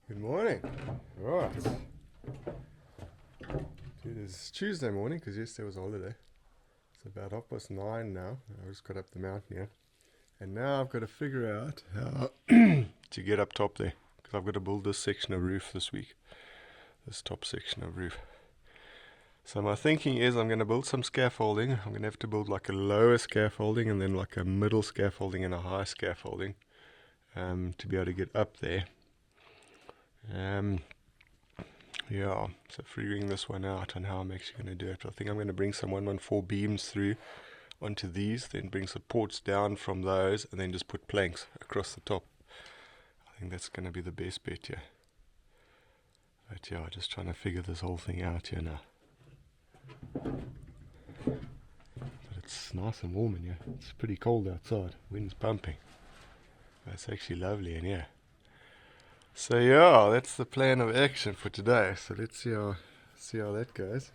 Good morning. Right. It is Tuesday morning because yesterday was a holiday. It's about 9:30 now. I just got up the mountain here. And now I've got to figure out how to get up top there because I've got to build this section of roof this week. This top section of roof. So my thinking is I'm going to build some scaffolding. I'm going to have to build like a lower scaffolding and then like a middle scaffolding and a high scaffolding to be able to get up there. Yeah, so figuring this one out on how I'm actually going to do it. I think I'm going to bring some 114 beams through onto these, then bring supports down from those, and then just put planks across the top. I think that's going to be the best bet here. But yeah, just trying to figure this whole thing out here now. But it's nice and warm in here. It's pretty cold outside. Wind's pumping. But it's actually lovely in here. So yeah, that's the plan of action for today. So let's see how that goes.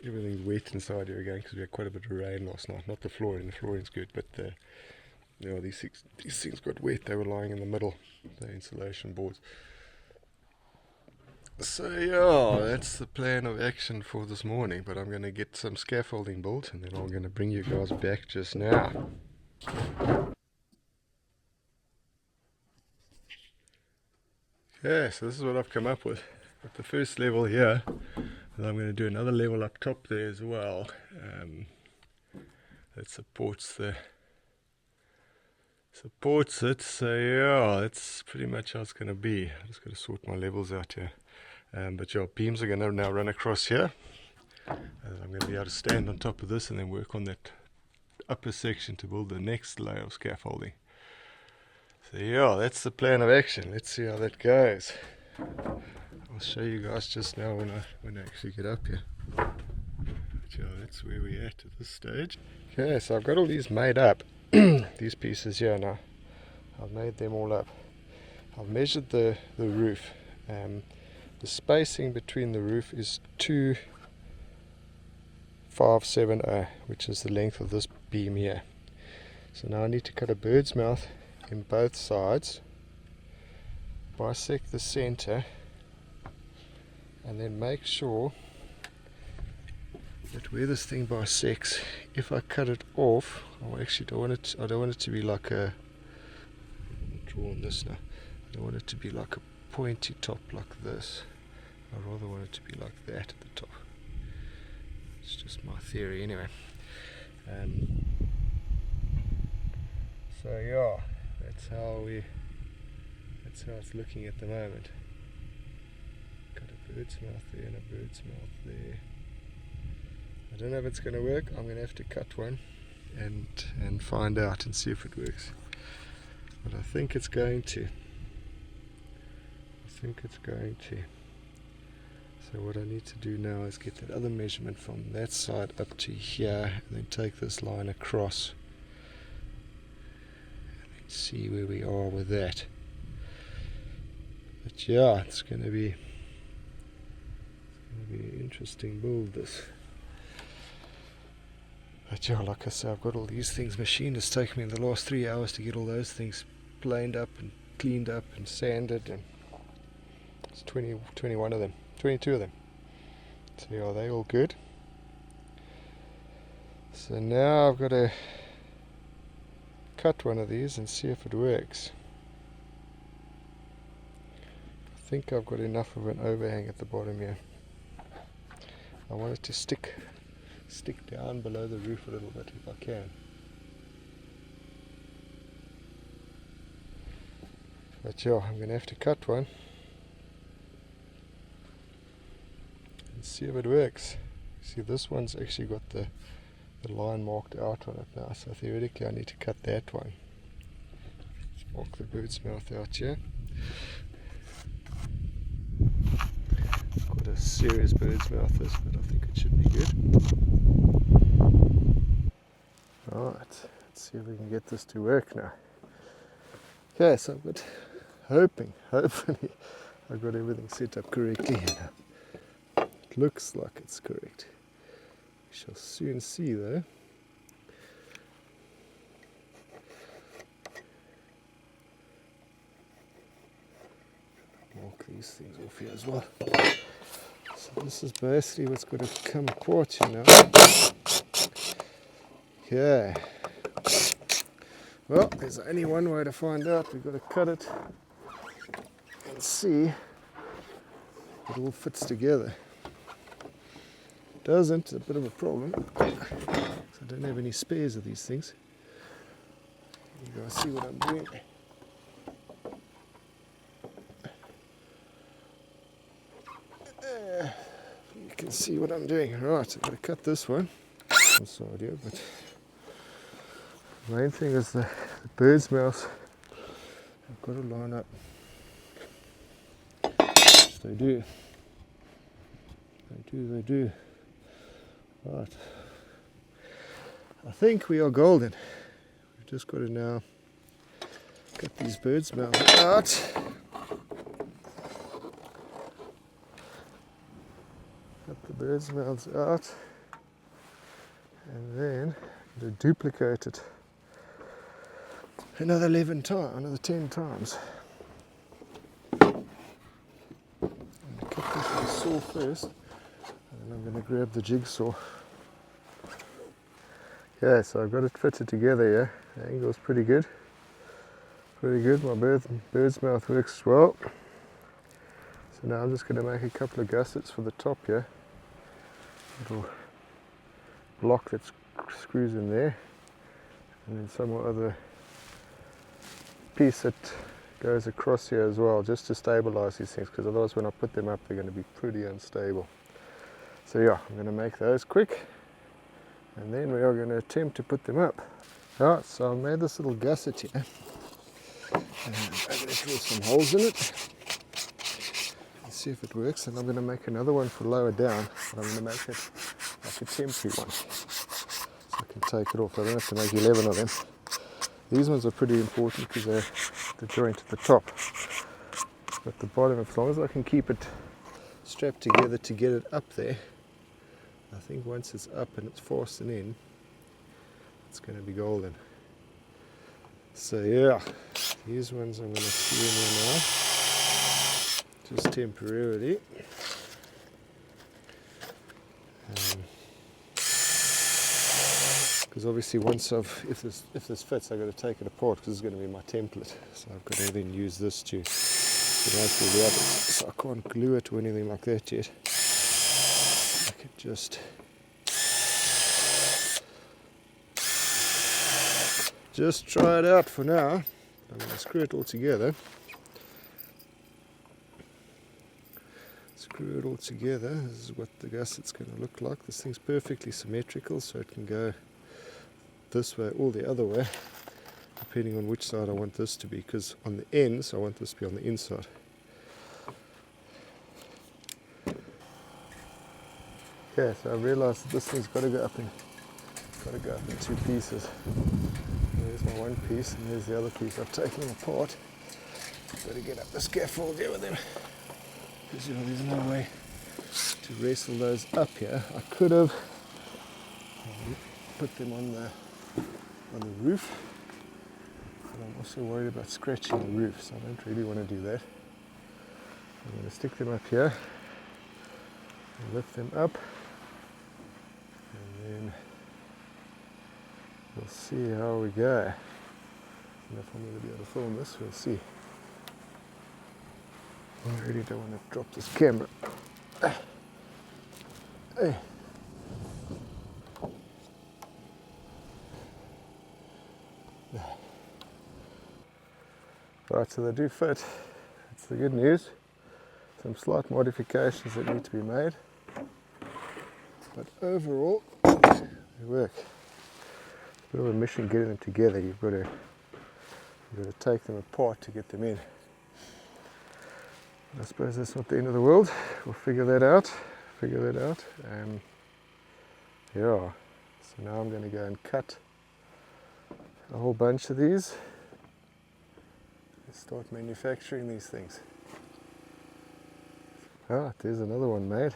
Everything's wet inside here again because we had quite a bit of rain last night. Not the flooring. The flooring's good, but these things got wet. They were lying in the middle, the insulation boards. So yeah, that's the plan of action for this morning. But I'm going to get some scaffolding built, and then I'm going to bring you guys back just now. Yeah, so this is what I've come up with. Got the first level here, and I'm going to do another level up top there as well. That supports it. So yeah, that's pretty much how it's going to be. I just got to sort my levels out here. But yeah, beams are going to now run across here. And I'm going to be able to stand on top of this and then work on that upper section to build the next layer of scaffolding. So yeah, that's the plan of action. Let's see how that goes. I'll show you guys just now when I actually get up here. But yeah, that's where we're at this stage. Okay, so I've got all these made up. These pieces here now. I've made them all up. I've measured the roof. The spacing between the roof is 2,570, which is the length of this beam here. So now I need to cut a bird's mouth in both sides, bisect the center, and then make sure that where this thing bisects, if I cut it off, I don't want it to be like a, I'm drawing this now, I don't want it to be like a pointy top like this. I rather want it to be like that at the top. It's just my theory anyway. So yeah, that's how it's looking at the moment. Got a bird's mouth there and a bird's mouth there. I don't know if it's going to work. I'm going to have to cut one and find out and see if it works. But I think it's going to. So what I need to do now is get that other measurement from that side up to here, and then take this line across and then see where we are with that. But yeah, it's going to be an interesting build this. But yeah, like I say, I've got all these things machined. It's taken me the last 3 hours to get all those things planed up and cleaned up and sanded, and it's 21 of them, 22 of them. So yeah, they all good. So now I've got to cut one of these and see if it works. I think I've got enough of an overhang at the bottom here. I want it to stick down below the roof a little bit if I can. But yeah, I'm going to have to cut one and see if it works. See, this one's actually got the line marked out on it now, so theoretically I need to cut that one. Let's mark the bird's mouth out here. Quite a serious bird's mouth this, but I think it should be good. Alright, let's see if we can get this to work now. Okay, so I've got, hopefully I've got everything set up correctly here now. It looks like it's correct. We shall soon see though. knock these things off here as well. So this is basically what's got to come apart, you know. Okay. Well, there's only one way to find out. We've got to cut it and see if it all fits together. If it doesn't, it's a bit of a problem. So I don't have any spares of these things. You guys see what I'm doing? You can see what I'm doing. Right, I've got to cut this one. I'm sorry, dear, but the main thing is the bird's mouth. I've got to line up. Yes, they do. They do. Right. I think we are golden. We've just got to now cut these bird's mouths out. Cut the bird's mouths out. And then to duplicate it another 11 times, another 10 times. I'm going to cut this with a saw first, and then I'm going to grab the jigsaw. Okay, so I've got it fitted together here. The angle's pretty good. Pretty good. My bird's mouth works well. So now I'm just going to make a couple of gussets for the top here. Little block that screws in there, and then some other piece that goes across here as well, just to stabilize these things, because otherwise when I put them up they're going to be pretty unstable. So yeah, I'm going to make those quick, and then we are going to attempt to put them up. Alright, so I made this little gusset here, and I'm going to drill some holes in it. Let's see if it works, and I'm going to make another one for lower down, but I'm going to make it like a temporary one, so I can take it off. I don't have to make 11 of them. These ones are pretty important because they're the joint at the top, but the bottom, as long as I can keep it strapped together to get it up there, I think once it's up and it's fastened in, it's going to be golden. So yeah, these ones I'm going to screw in now, just temporarily. Because obviously once if this fits, I've got to take it apart because it's going to be my template. So I've got to then use this to make all the others. So I can't glue it or anything like that yet. I could just try it out for now. I'm going to screw it all together. Screw it all together. This is what the gusset's going to look like. This thing's perfectly symmetrical, so it can go this way or the other way, depending on which side I want this to be, because on the ends I want this to be on the inside. Okay, so I realized that this thing's got to go up in two pieces. There's my one piece, and there's the other piece. I've taken them apart. Got to get up the scaffold here with them, because there's no way to wrestle those up here. I could have put them on the roof, but I'm also worried about scratching the roof, so I don't really want to do that. I'm going to stick them up here and lift them up, and then we'll see how we go. And if I'm going to be able to film this, we'll see. I really don't want to drop this camera. Hey. Right, so they do fit. That's the good news. Some slight modifications that need to be made, but overall they work. It's a bit of a mission getting them together. You've got to take them apart to get them in. I suppose that's not the end of the world. We'll figure that out. Yeah. So now I'm going to go and cut a whole bunch of these. Start manufacturing these things. Ah, there's another one made.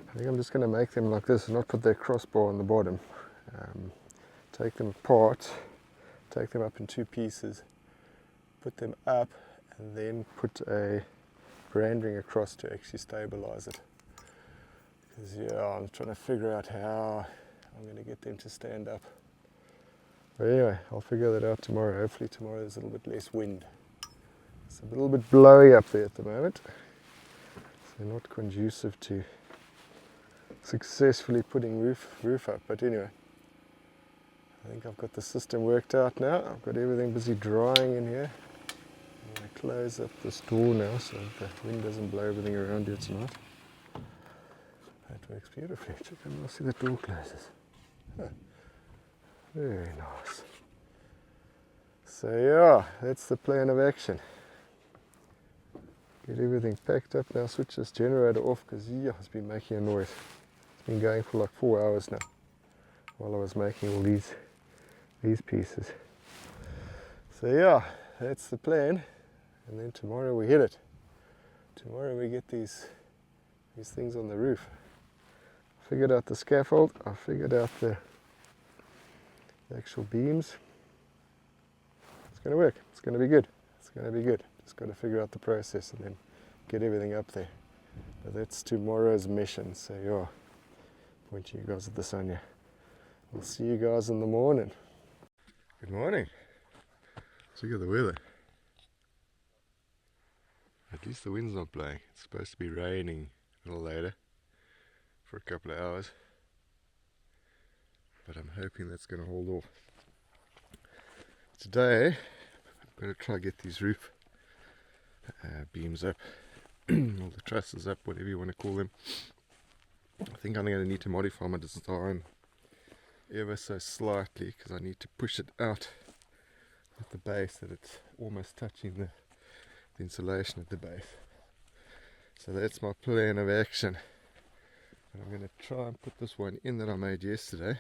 I think I'm just going to make them like this and not put their crossbar on the bottom. Take them apart, take them up in two pieces, put them up, and then put a randering across to actually stabilize it. Because yeah, I'm trying to figure out how I'm going to get them to stand up. But anyway, I'll figure that out tomorrow. Hopefully tomorrow there's a little bit less wind. It's a little bit blowy up there at the moment, so not conducive to successfully putting roof up. But anyway, I think I've got the system worked out now. I've got everything busy drying in here. I'm going to close up this door now so the wind doesn't blow everything around you tonight. That works beautifully. Check out how see the door closes. Huh. Very nice. So yeah, that's the plan of action. Get everything packed up now, switch this generator off because yeah, it's been making a noise. It's been going for like 4 hours now while I was making all these pieces. So yeah, that's the plan, and then tomorrow we hit it. Tomorrow we get these things on the roof. I figured out the scaffold, I figured out the actual beams. It's going to work, it's going to be good, it's going to be good. Just got to figure out the process and then get everything up there. But that's tomorrow's mission, so yeah, pointing you guys at the sun here. We'll see you guys in the morning. Good morning. Let's look at the weather. At least the wind's not blowing. It's supposed to be raining a little later for a couple of hours, but I'm hoping that's going to hold off. Today I'm going to try to get these roof beams up, all the trusses up, whatever you want to call them. I think I'm going to need to modify my design ever so slightly because I need to push it out at the base that it's almost touching the insulation at the base. So that's my plan of action. And I'm going to try and put this one in that I made yesterday.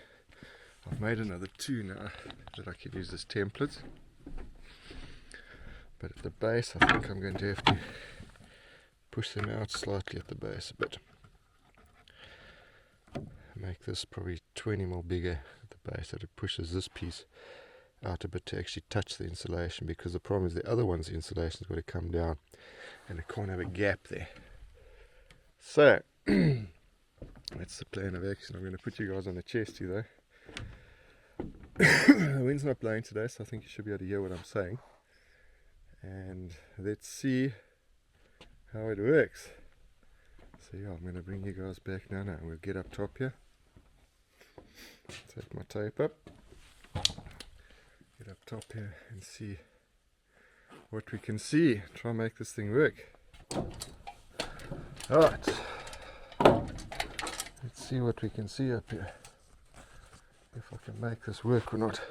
I've made another two now that I can use as templates. But at the base I think I'm going to have to push them out slightly at the base a bit. Make this probably 20 more bigger at the base so it pushes this piece out a bit to actually touch the insulation, because the problem is the other one's the insulation's got to come down and it can't have a gap there. So that's the plan of action. I'm going to put you guys on the chest here though. The wind's not blowing today, so I think you should be able to hear what I'm saying. And let's see how it works. So yeah, I'm going to bring you guys back now and we'll get up top here. Take my tape up. Get up top here and see what we can see. Try and make this thing work. Alright. Let's see what we can see up here. If I can make this work or not.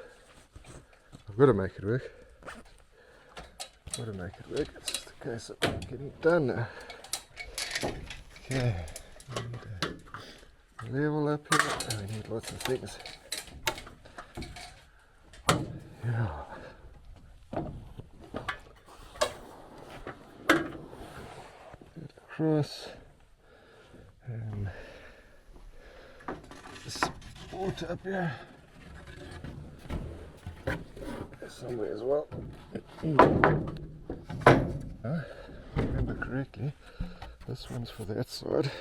I've got to make it work. Got to make it work. It's just a case of getting it done now. Okay. And, level up here. Oh, we need lots of things. Yeah. Get across. Support up here. Somewhere as well. If I remember correctly, this one's for that side.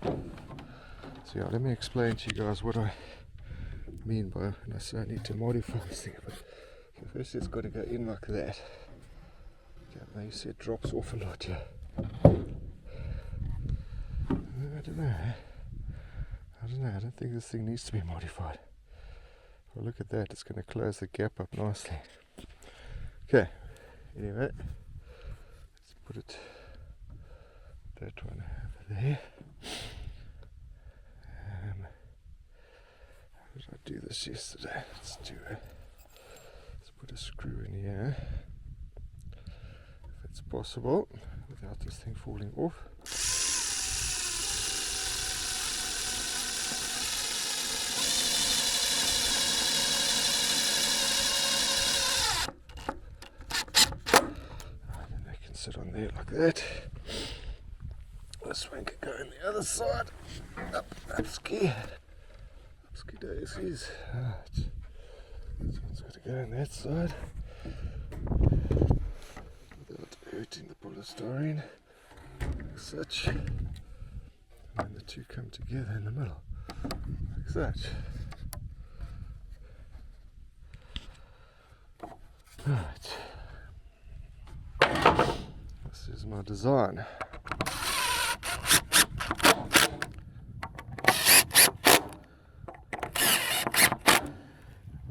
So yeah, let me explain to you guys what I mean by when I say I need to modify this thing. But first it's got to go in like that. Okay, now you see it drops off a lot here. I don't know. I don't think this thing needs to be modified. Well, look at that, it's going to close the gap up nicely. Okay, anyway, let's put it, that one over there. How did I do this yesterday? Let's do it. Let's put a screw in here, if it's possible, without this thing falling off. Sit on there like that. This one can go on the other side. Upski daisies. Right. This one's got to go on that side without inverting the polystyrene like such, and then the two come together in the middle like such. Right, this is my design.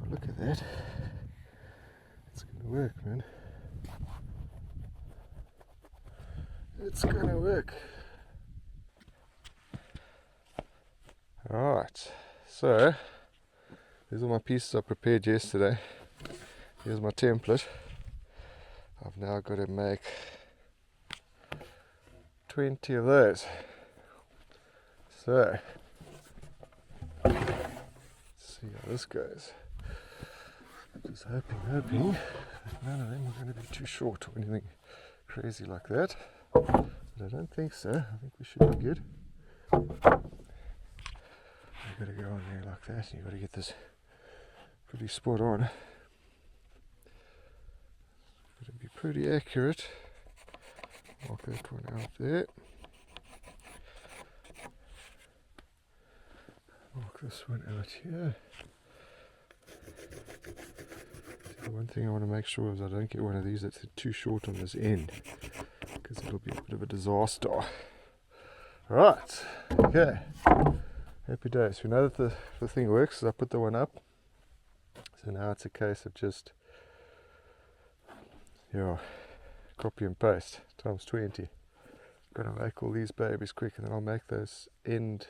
Look at that, it's gonna work, man. It's gonna work. Alright, so these are my pieces I prepared yesterday. Here's my template. I've now got to make 20 of those. So, let's see how this goes. Just hoping that none of them are going to be too short or anything crazy like that. But I don't think so. I think we should be good. You've got to go on there like that, and you've got to get this pretty spot on. Got to be pretty accurate. Mark that one out there. Mark this one out here. The one thing I want to make sure is I don't get one of these that's too short on this end, because it'll be a bit of a disaster. Right, okay. Happy days. We know that the thing works, so I put the one up. So now it's a case of just, copy and paste times 20. Gonna make all these babies quick, and then I'll make those end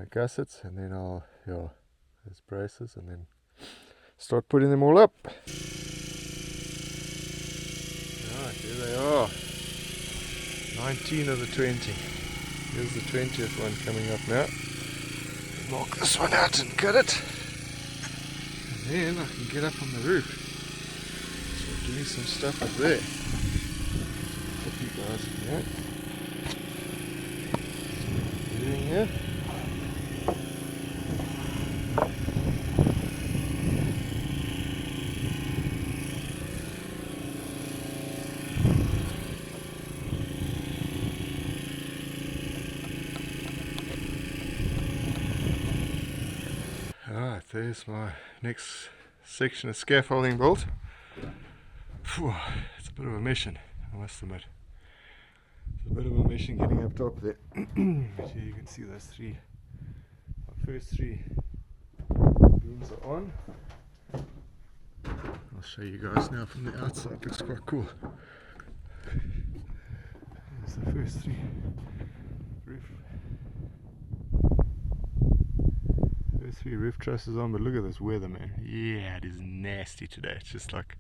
gussets, and then I'll, those braces, and then start putting them all up. Right, there they are. 19 of the 20. Here's the 20th one coming up now. Mark this one out and cut it. And then I can get up on the roof. Start doing some stuff up there. Put you guys in there. See what I'm doing here. Alright, there's my next section of scaffolding built. Phew, it's a bit of a mission, I must admit. It's a bit of a mission getting up top there. But here you can see those three, my first three beams are on. I'll show you guys now from the outside, it looks quite cool. There's the first three roof trusses on, but look at this weather, man. Yeah, it is nasty today. It's just like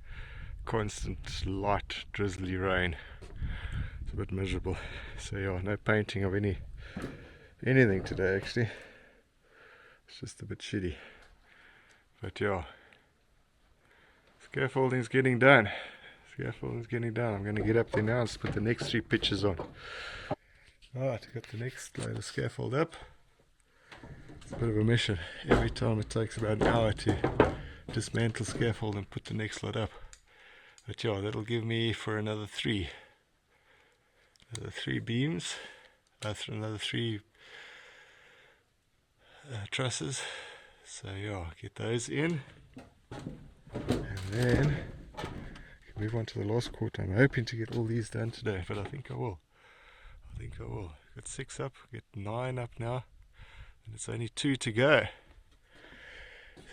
constant light drizzly rain. It's a bit miserable. So yeah, no painting of anything today actually. It's just a bit shitty. But yeah, scaffolding's getting done. I'm going to get up there now and just put the next three pictures on. Alright, got the next load of scaffold up. It's a bit of a mission. Every time it takes about an hour to dismantle scaffold and put the next lot up. But yeah, that'll give me for another three beams, another three trusses. So yeah, get those in, and then move on to the last quarter. I'm hoping to get all these done today, but I think I will. Got 6 up, get 9 up now. And it's only 2 to go.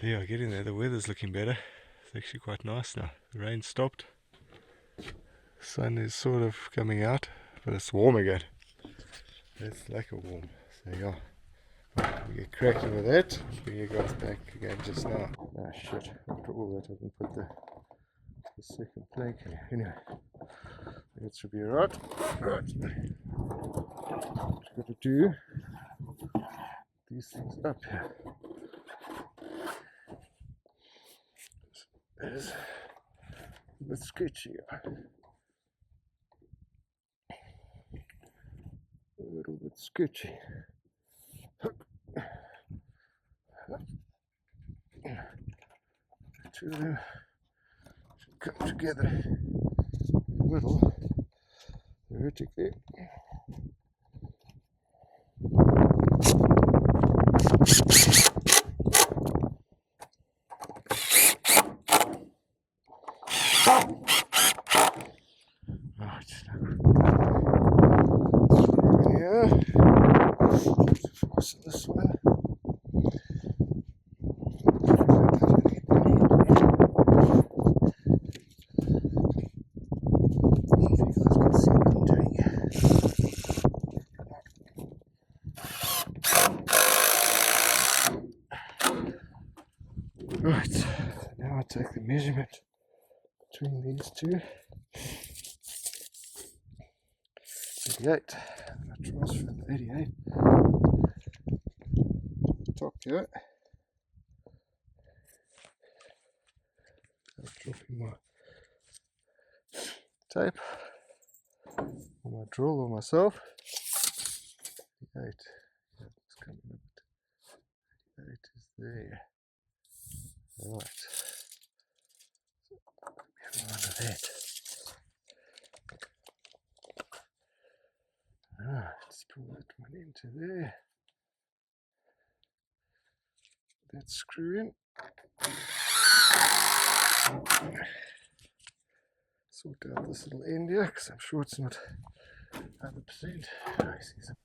So yeah, getting there. The weather's looking better. It's actually quite nice now. The rain stopped. The sun is sort of coming out, but it's warm again. It's like a warm. So yeah, we get cracking with that. Bring you guys back again just now. Ah shit, after all that I didn't put the second plank in. Anyway, I think it should be alright. Right. Just got to do these things up here. It's a bit sketchy. A little bit sketchy. Two of them should come together little erratic there. Right, here, fasten this one. Right, so now I take the measurement between these two. 88, and I transfer the 88 to the top here. I'm dropping my tape, or my drill, or myself. 88, yeah, it's coming up. 88 is there. Right, under that. Let's pull that one into there. That screw in. Sort out this little end here because I'm sure it's not 100%. I see some.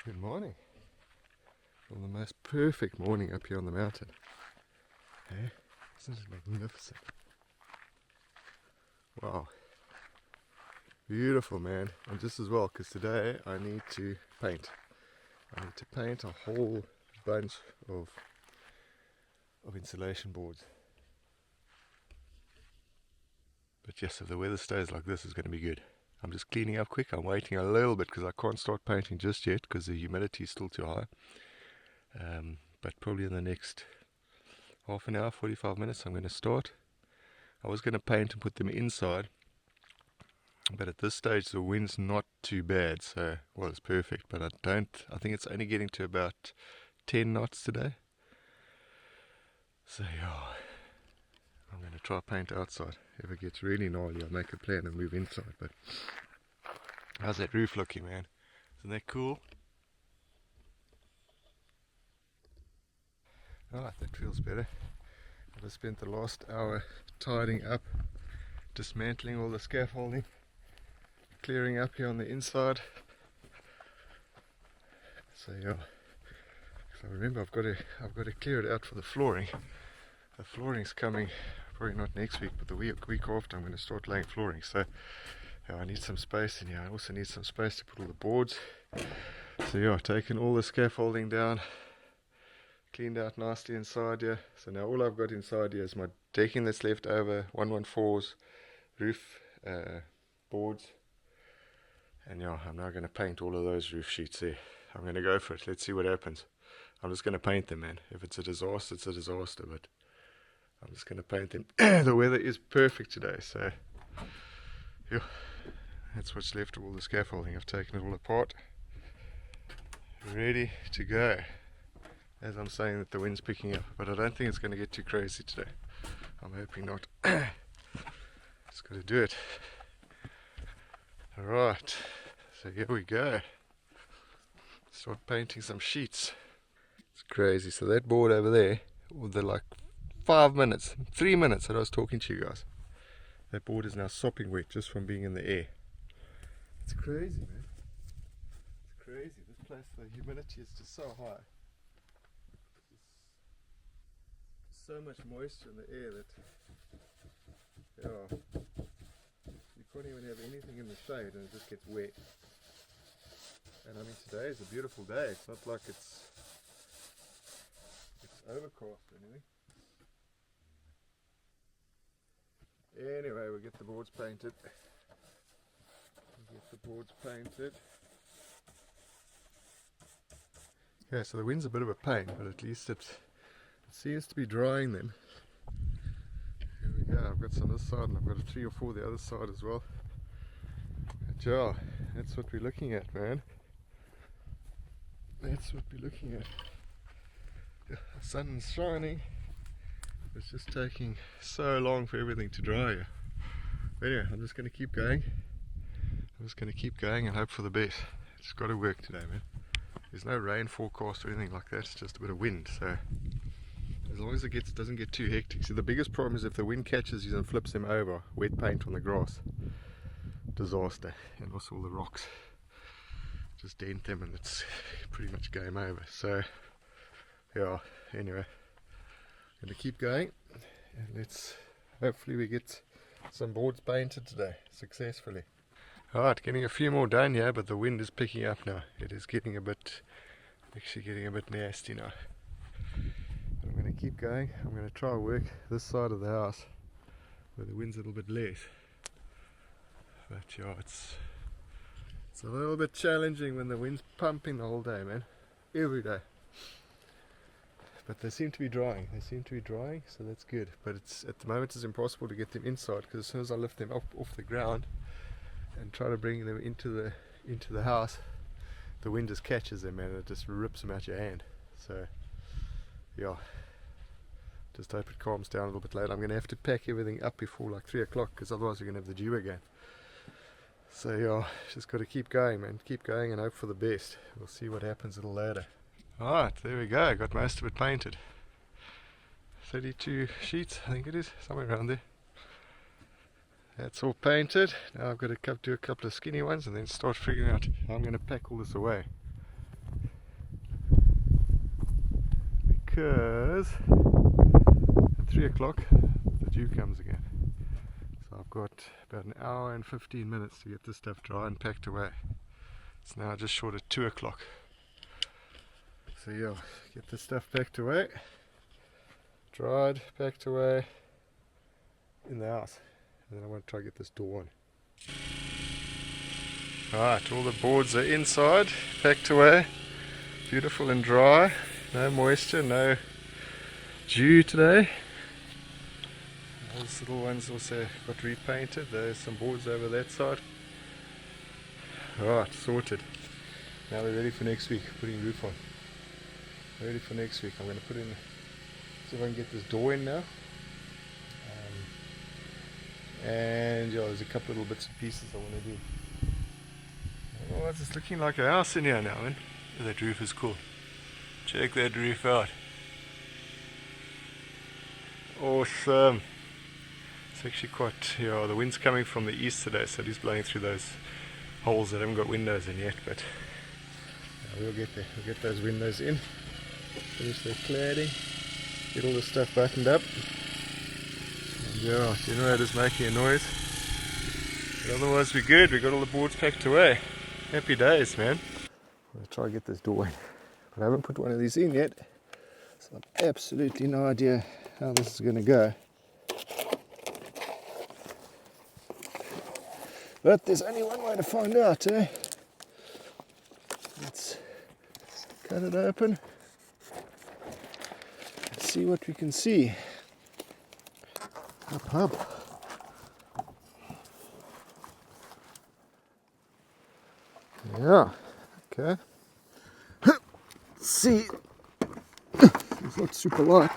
Good morning. Well, the most perfect morning up here on the mountain. Hey, isn't it magnificent? Wow. Beautiful, man. And just as well, because today I need to paint. I need to paint a whole bunch of insulation boards. But yes, if the weather stays like this, it's going to be good. I'm just cleaning up quick. I'm waiting a little bit because I can't start painting just yet because the humidity is still too high. But probably in the next half an hour, 45 minutes, I'm going to start. I was going to paint and put them inside, but at this stage the wind's not too bad, so, well, it's perfect, but I think it's only getting to about 10 knots today. So yeah, I'm going to try paint outside. If it gets really gnarly, I'll make a plan and move inside. But how's that roof looking, man? Isn't that cool? Alright, that feels better. I've spent the last hour tidying up, dismantling all the scaffolding, clearing up here on the inside. So yeah, so remember I've got to clear it out for the flooring. The flooring's coming probably not next week, but the week after I'm going to start laying flooring. So yeah, I need some space in here. I also need some space to put all the boards. So yeah, I've taken all the scaffolding down, cleaned out nicely inside here. So now all I've got inside here is my decking that's left over, 114s, roof boards, and yeah, I'm now going to paint all of those roof sheets there. I'm going to go for it. Let's see what happens. I'm just going to paint them, man. If it's a disaster, it's a disaster, but I'm just going to paint them. The weather is perfect today, so yeah, that's what's left of all the scaffolding. I've taken it all apart, ready to go. As I'm saying that the wind's picking up, but I don't think it's going to get too crazy today. I'm hoping not. Just got to do it. Alright, so here we go. Start painting some sheets. It's crazy. So that board over there, with the like 3 minutes that I was talking to you guys, that board is now sopping wet just from being in the air. It's crazy, man. It's crazy. This place, the humidity is just so high. So much moisture in the air that, yeah, you can't even have anything in the shade and it just gets wet. And I mean, today is a beautiful day. It's not like it's overcast or anything. Anyway, we'll get the boards painted. Yeah, so the wind's a bit of a pain, but at least it seems to be drying them. Here we go. got some this side and I've got 3 or 4 the other side as well. But yeah, that's what we're looking at, man. That's what we're looking at. The sun's shining. It's just taking so long for everything to dry here. But anyway, I'm just going to keep going. I'm just going to keep going and hope for the best. It's got to work today, man. There's no rain forecast or anything like that. It's just a bit of wind. So as long as it doesn't get too hectic. See, the biggest problem is if the wind catches you and flips them over. Wet paint on the grass. Disaster. And also all the rocks. Just dent them and it's pretty much game over. So yeah, anyway, I'm going to keep going and let's hopefully we get some boards painted today successfully. Alright, getting a few more done here, but the wind is picking up now. It is getting actually getting a bit nasty now. I'm going to keep going. I'm going to try and work this side of the house where the wind's a little bit less. But yeah, it's a little bit challenging when the wind's pumping the whole day, man. Every day. But they seem to be drying. So that's good. But at the moment it's impossible to get them inside because as soon as I lift them up off the ground and try to bring them into the house, the wind just catches them and it just rips them out your hand. So yeah, just hope it calms down a little bit later. I'm going to have to pack everything up before like 3 o'clock because otherwise we're going to have the dew again. So yeah, just got to keep going, man. Keep going and hope for the best. We'll see what happens a little later. Alright, there we go. Got most of it painted. 32 sheets, I think it is, somewhere around there. That's all painted. Now I've got to do a couple of skinny ones and then start figuring out how I'm going to pack all this away. Because at 3 o'clock the dew comes again. So I've got about an hour and 15 minutes to get this stuff dry and packed away. It's now just short of 2 o'clock. So yeah, get this stuff packed away, dried, packed away in the house. And then I want to try to get this door on. Alright, all the boards are inside, packed away, beautiful and dry, no moisture, no dew today. Those little ones also got repainted. There's some boards over that side. Alright, sorted. Now we're ready for next week, putting roof on. Ready for next week. I'm going to put in, see if I can get this door in now. And yeah, there's a couple of little bits and pieces I want to do. Oh, it's looking like a house in here now, man. Oh, that roof is cool. Check that roof out. Awesome. It's actually quite, yeah, the wind's coming from the east today, so it is blowing through those holes that haven't got windows in yet, but yeah, we'll get there. We'll get those windows in. Finish the cladding, get all the stuff buttoned up. And yeah, generator's making a noise. But otherwise we're good, we got all the boards packed away. Happy days, man. I'm going to try and get this door in. But I haven't put one of these in yet. So I've absolutely no idea how this is going to go. But there's only one way to find out, eh? Let's cut it open. See what we can see. Up. Yeah, okay. See, it's not super light,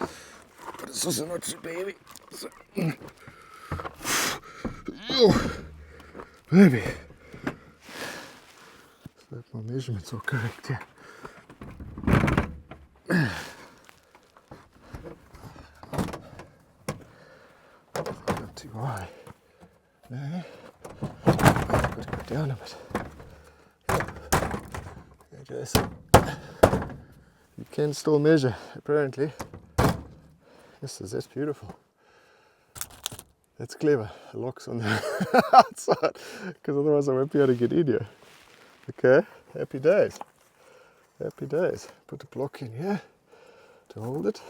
but it's also not super heavy. So, baby. So that my measurements are correct, yeah. Not too high. No. I've got to go down a bit. Okay, Jason. You can still measure, apparently. Yes, that's beautiful. That's clever. The lock's on the outside, because otherwise I won't be able to get in here. Okay, happy days. Happy days. Put a block in here to hold it.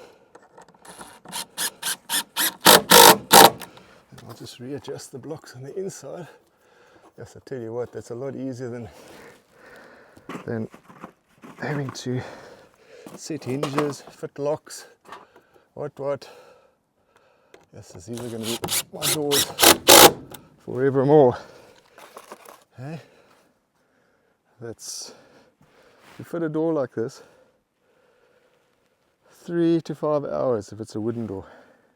And I'll just readjust the blocks on the inside. Yes, I tell you what, that's a lot easier than having to set hinges, fit locks, what. Yes, these are going to be my doors forevermore. Hey, that's, to fit a door like this, 3 to 5 hours if it's a wooden door,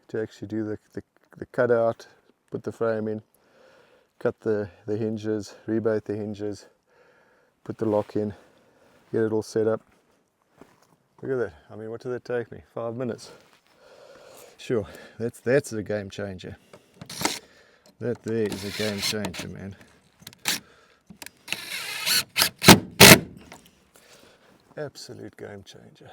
to actually do the cutout, put the frame in, cut the hinges, rebate the hinges, put the lock in, get it all set up. Look at that. I mean, what did that take me? 5 minutes. Sure, that's a game changer. That there is a game changer, man. Absolute game changer.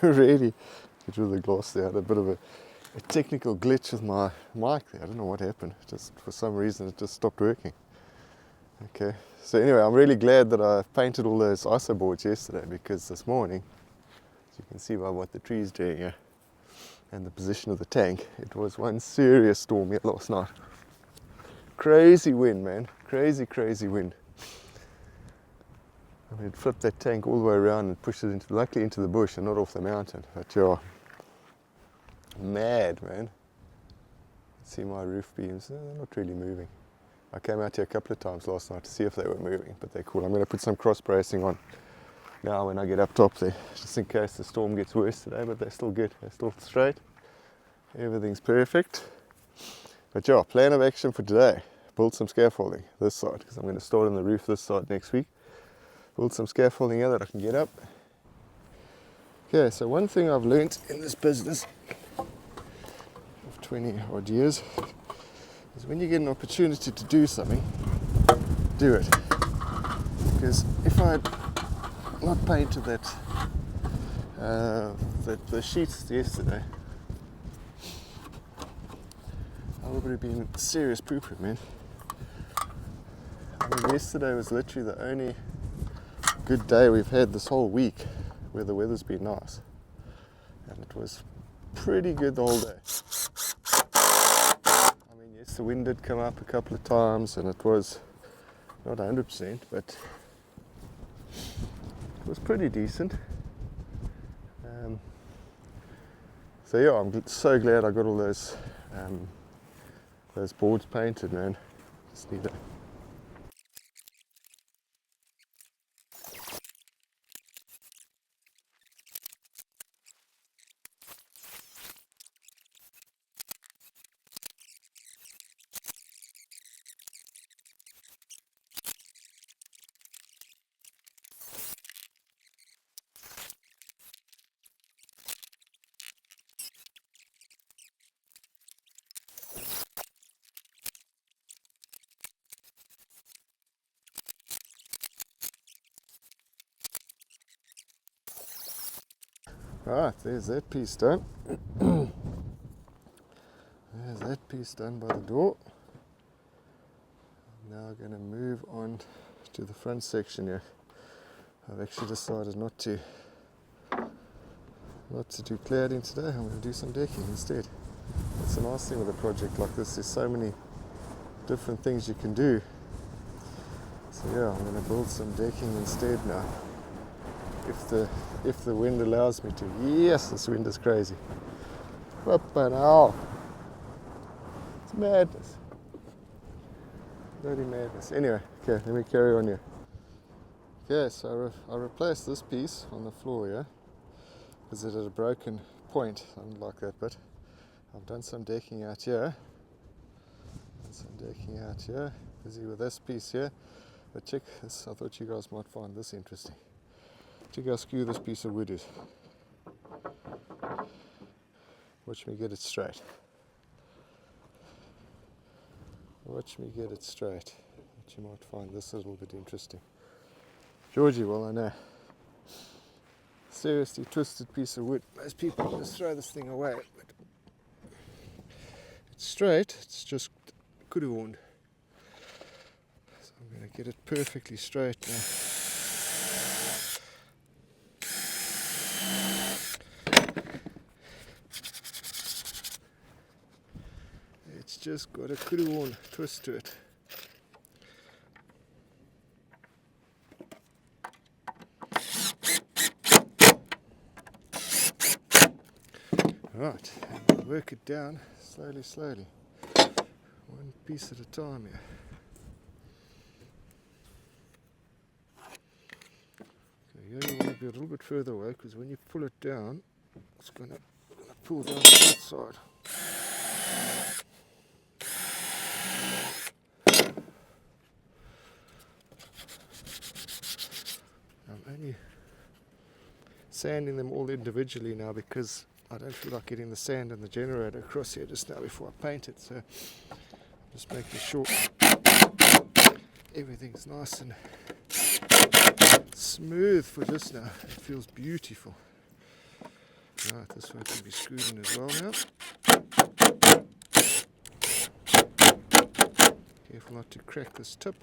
Really, get rid of the glass there. I had a bit of a technical glitch with my mic there. I don't know what happened. Just for some reason it just stopped working. Okay, so anyway, I'm really glad that I painted all those ISO boards yesterday, because this morning, as you can see by what the tree's doing here and the position of the tank, it was one serious storm here last night. Crazy wind, man. Crazy wind. I mean, it flipped that tank all the way around and pushed it luckily into the bush and not off the mountain. But yeah, mad, man. See my roof beams, they're not really moving. I came out here a couple of times last night to see if they were moving, but they're cool. I'm going to put some cross bracing on now when I get up top there, just in case the storm gets worse today, but they're still good. They're still straight. Everything's perfect. But yeah, plan of action for today. Build some scaffolding this side, because I'm going to start on the roof this side next week. Build some scaffolding here that I can get up. Okay, so one thing I've learnt in this business of 20 odd years is when you get an opportunity to do something, do it. Because if I had not painted the sheets yesterday, I would have been serious poo-poo, man. I mean, yesterday was literally the only good day we've had this whole week where the weather's been nice, and it was pretty good the whole day. I mean, yes, the wind did come up a couple of times and it was not 100%, but it was pretty decent. So yeah, I'm so glad I got all those boards painted, man. Just need it. Alright, there's that piece done. There's that piece done by the door. I'm now going to move on to the front section here. I've actually decided not to do cladding today. I'm going to do some decking instead. That's the nice thing with a project like this. There's so many different things you can do. So yeah, I'm going to build some decking instead now. If the wind allows me to. Yes, this wind is crazy. What an owl. It's madness. Bloody madness. Anyway, okay, let me carry on here. Okay, so I replaced this piece on the floor here because it had a broken point. I didn't like that bit. I've done some decking out here. Busy with this piece here. But check this, I thought you guys might find this interesting. Check how skew this piece of wood is. Watch me get it straight. Watch me get it straight. But you might find this a little bit interesting. Georgie, well I know. Seriously twisted piece of wood. Most people just throw this thing away. But it's straight, it's just kudu-horned. So I'm going to get it perfectly straight now. It's just got a kudu-horn twist to it. Right, work it down slowly, slowly. One piece at a time here. Okay, here you want to be a little bit further away because when you pull it down, it's going to pull down that side. I'm only sanding them all individually now because I don't feel like getting the sand and the generator across here just now before I paint it, so I'm just making sure everything's nice and smooth for this now. It feels beautiful. Right, this one can be screwed in as well now. Careful not to crack this tip.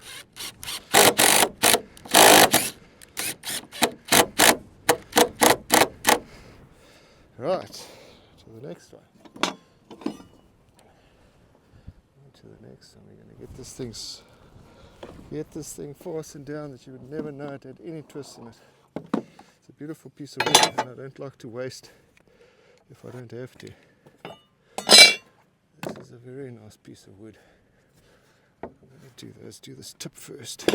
Right, to the next one. To the next one, we're going to get this thing fastened down that you would never know it had any twists in it. It's a beautiful piece of wood, and I don't like to waste if I don't have to. This is a very nice piece of wood. I'm going to do this tip first.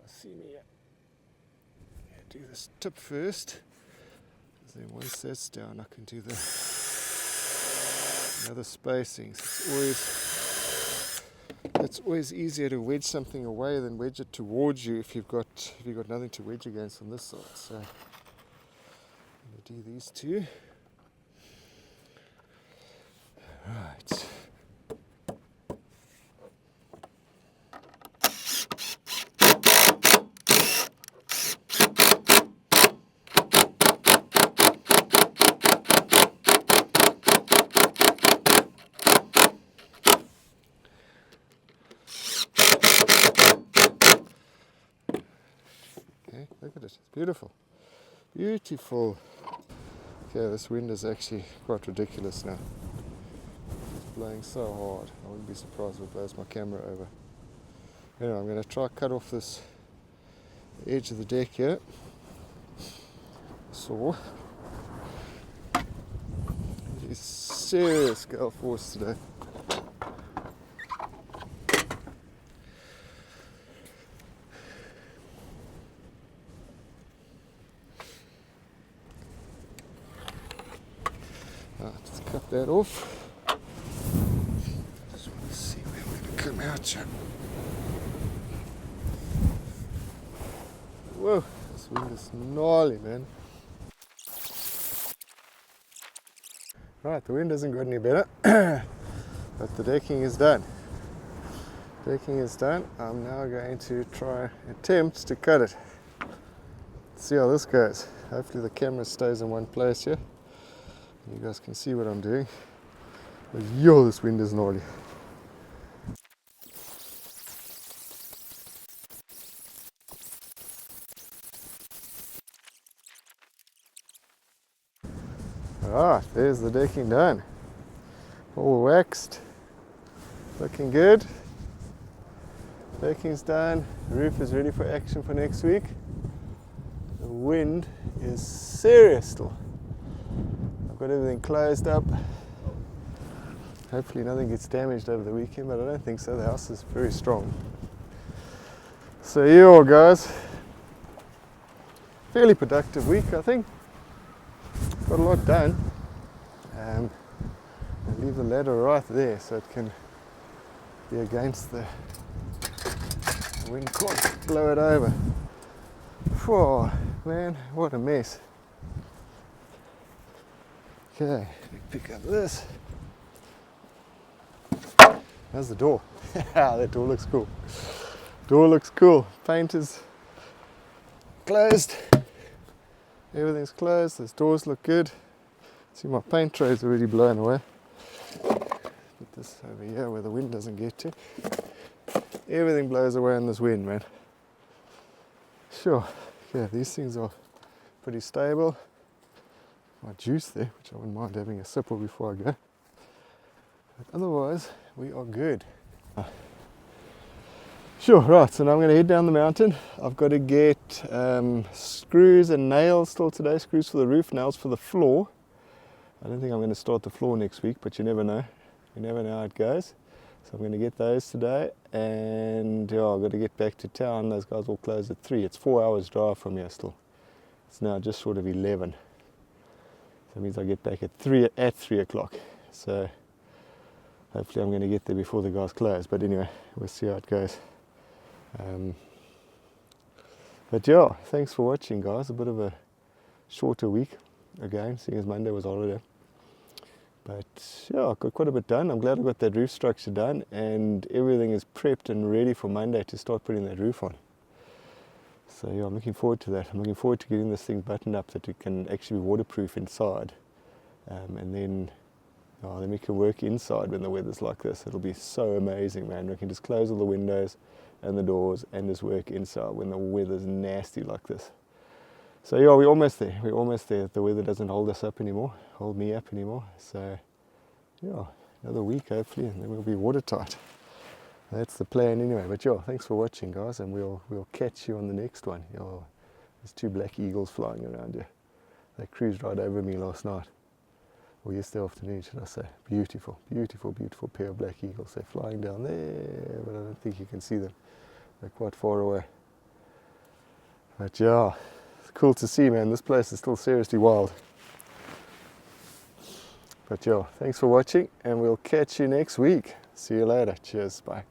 See me here. Do this tip first. Then once that's down, I can do the other spacings. It's always easier to wedge something away than wedge it towards you if you've got nothing to wedge against on this side. So I'm going to do these two. Right. Look at it, it's beautiful. Beautiful. Okay, this wind is actually quite ridiculous now. It's blowing so hard. I wouldn't be surprised if it blows my camera over. Anyway, I'm going to try cut off this edge of the deck here. Saw. It is serious gale force today. Let's cut that off. Just want to see where we're going to come out here. Whoa, this wind is gnarly, man. Right, the wind hasn't got any better, but the decking is done. Decking is done. I'm now going to try attempt to cut it. Let's see how this goes. Hopefully the camera stays in one place here. You guys can see what I'm doing. But yo, this wind is gnarly. Alright, there's the decking done. All waxed. Looking good. Decking's done. The roof is ready for action for next week. The wind is serious still. I've got everything closed up. Hopefully nothing gets damaged over the weekend, but I don't think so. The house is very strong. So yeah, guys, fairly productive week, I think. Got a lot done. I'll leave the ladder right there so it can be against the wind. Can't blow it over. Whoa, man, what a mess. Okay, pick up this. There's the door. That door looks cool. Door looks cool. Paint is closed. Everything's closed. Those doors look good. See, my paint tray is already blown away. Put this over here where the wind doesn't get to. Everything blows away in this wind, man. Sure. Yeah, these things are pretty stable. My juice there, which I wouldn't mind having a sip of before I go. But otherwise, we are good. Sure, right, so now I'm going to head down the mountain. I've got to get screws and nails still today, screws for the roof, nails for the floor. I don't think I'm going to start the floor next week, but you never know. You never know how it goes. So I'm going to get those today, and yeah, I've got to get back to town. Those guys will close at 3. It's 4 hours drive from here still. It's now just short of 11. So that means I get back at 3 o'clock. So hopefully I'm going to get there before the guys close. But anyway, we'll see how it goes. But yeah, thanks for watching, guys. A bit of a shorter week again, seeing as Monday was holiday. But yeah, I got quite a bit done. I'm glad I got that roof structure done, and everything is prepped and ready for Monday to start putting that roof on. So yeah, I'm looking forward to that. I'm looking forward to getting this thing buttoned up that it can actually be waterproof inside. And then we can work inside when the weather's like this. It'll be so amazing, man. We can just close all the windows and the doors and just work inside when the weather's nasty like this. So yeah, we're almost there. We're almost there. The weather doesn't hold me up anymore. So yeah, another week hopefully, and then we'll be watertight. That's the plan anyway. But yeah, thanks for watching, guys, and we'll catch you on the next one. Yeah, there's 2 black eagles flying around here. They cruised right over me last night, or yesterday afternoon, should I say. Beautiful, beautiful, beautiful pair of black eagles. They're flying down there, but I don't think you can see them. They're quite far away. But yeah, it's cool to see, man. This place is still seriously wild. But yeah, thanks for watching, and we'll catch you next week. See you later. Cheers. Bye.